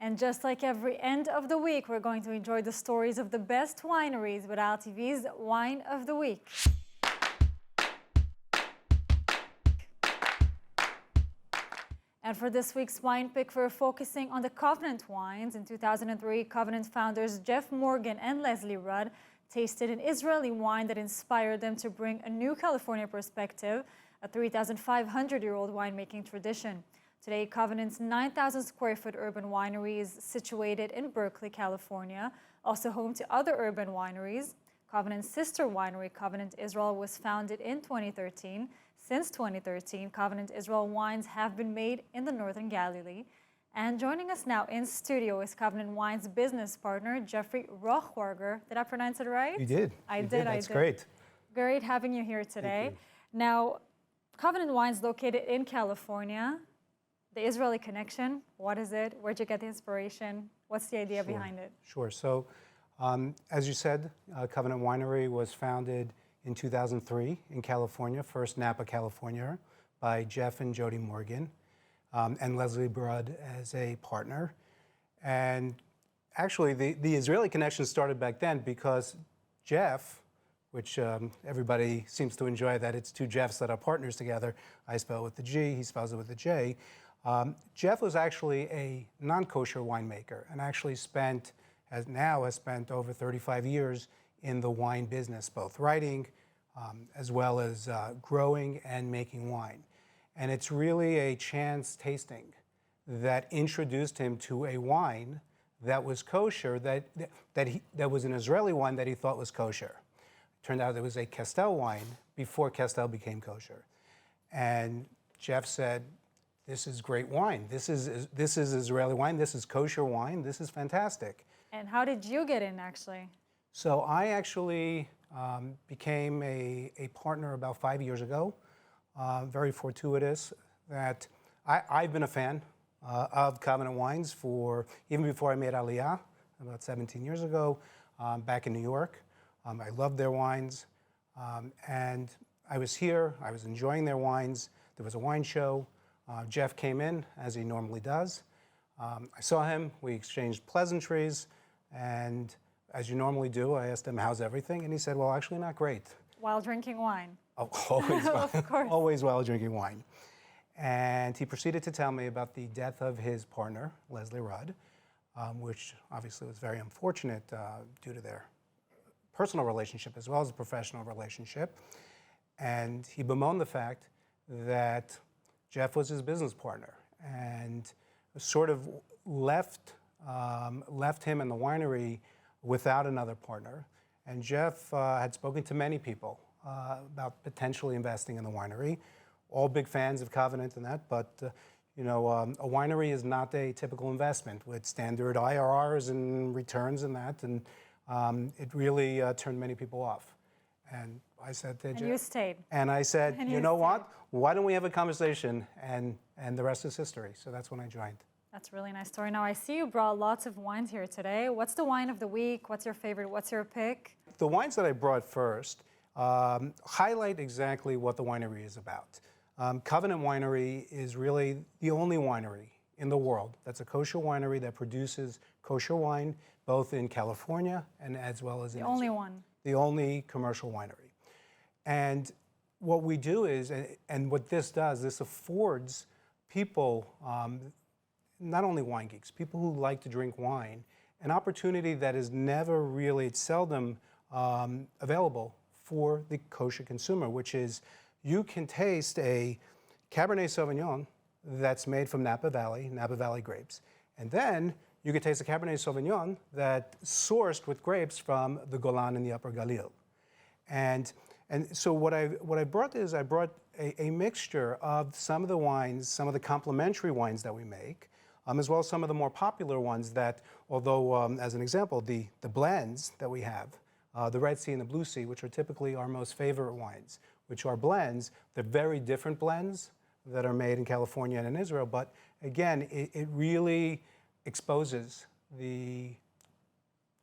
And just like every end of the week, we're going to enjoy the stories of the best wineries with ILTV's Wine of the Week. And for this week's wine pick, we're focusing on the Covenant wines. In 2003, Covenant founders Jeff Morgan and Leslie Rudd tasted an Israeli wine that inspired them to bring a new California perspective, a 3,500-year-old winemaking tradition. Today, Covenant's 9,000 square foot urban winery is situated in Berkeley, California, also home to other urban wineries. Covenant's sister winery, Covenant Israel, was founded in 2013. Since 2013, Covenant Israel wines have been made in the Northern Galilee. And joining us now in studio is Covenant Wine's business partner, Geoffrey Rochwarger. Did I pronounce it right? You did. I did. That's great. Great having you here today. Thank you. Now, Covenant Wine's located in California. The Israeli connection, what is it? Where'd you get the inspiration? What's the idea behind it? Sure. So, as you said, Covenant Winery was founded in 2003 in California, first Napa, California, by Jeff and Jody Morgan, and Leslie Rudd as a partner. And actually, the Israeli connection started back then because Jeff, which everybody seems to enjoy that it's two Jeffs that are partners together. I spell it with the G, he spells it with the J. Jeff was actually a non-kosher winemaker and actually has spent over 35 years in the wine business, both writing as well as growing and making wine. And it's really a chance tasting that introduced him to a wine that was kosher, that was an Israeli wine that he thought was kosher. Turned out it was a Castel wine before Castel became kosher. And Jeff said, this is great wine. This is Israeli wine. This is kosher wine. This is fantastic. And how did you get in, actually? So I actually became a partner about 5 years ago. Very fortuitous that I've been a fan of Covenant Wines even before I made Aliyah, about 17 years ago, back in New York. I loved their wines, and I was here. I was enjoying their wines. There was a wine show. Jeff came in, as he normally does. I saw him. We exchanged pleasantries, and as you normally do, I asked him, how's everything? And he said, well, actually not great. While drinking wine. Oh, always, Of course. Always while drinking wine. And he proceeded to tell me about the death of his partner, Leslie Rudd, which obviously was very unfortunate due to their personal relationship as well as a professional relationship. And he bemoaned the fact that Jeff was his business partner and sort of left him in the winery without another partner. And Jeff had spoken to many people about potentially investing in the winery, all big fans of Covenant and that, but a winery is not a typical investment with standard IRRs and returns and that, and it really turned many people off. And I said to Jeff, you stayed. And I said, you know what? Why don't we have a conversation? And the rest is history. So that's when I joined. That's a really nice story. Now, I see you brought lots of wines here today. What's the wine of the week? What's your favorite? What's your pick? The wines that I brought first highlight exactly what the winery is about. Covenant Winery is really the only winery in the world that's a kosher winery that produces kosher wine, both in California and as well as in Israel. The only one. The only commercial winery. And what we do is, and what this does, this affords people, not only wine geeks, people who like to drink wine, an opportunity that is never really, it's seldom available for the kosher consumer, which is you can taste a Cabernet Sauvignon that's made from Napa Valley grapes. And then you can taste a Cabernet Sauvignon that's sourced with grapes from the Golan and the Upper Galil. And so what I brought is I brought a mixture of some of the wines, some of the complementary wines that we make, as well as some of the more popular ones that, although as an example, the blends that we have, the Red Sea and the Blue Sea, which are typically our most favorite wines, which are blends, they're very different blends that are made in California and in Israel, but again, it really exposes the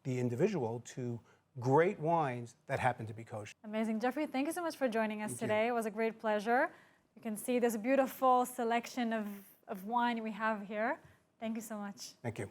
individual to great wines that happen to be kosher. Amazing. Geoffrey, thank you so much for joining us today. It was a great pleasure. You can see this beautiful selection of wine we have here. Thank you so much. Thank you.